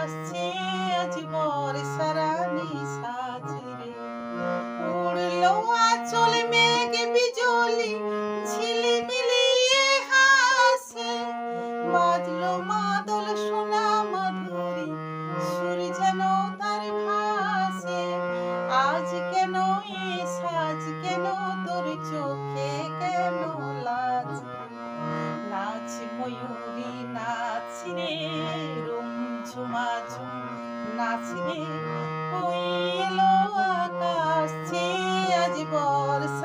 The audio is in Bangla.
আসছে আজ বর্ষার নিশাচে রে। উড়লো আঁচল মেঘ বিজলি ঝিলিমিলিয়ে হাসে, বাজলো মাদল সোনা মাধুরী সুর যেন তার ভাসে। আজ কেন এ সাজ কেন তোর চোখে কেন লাজ রে? নাচ ময়ূরী নাচ রে, ঝুমা ঝুম নাচ রে। ওই এলো আকাশ ছেয়ে আজ বর্ষা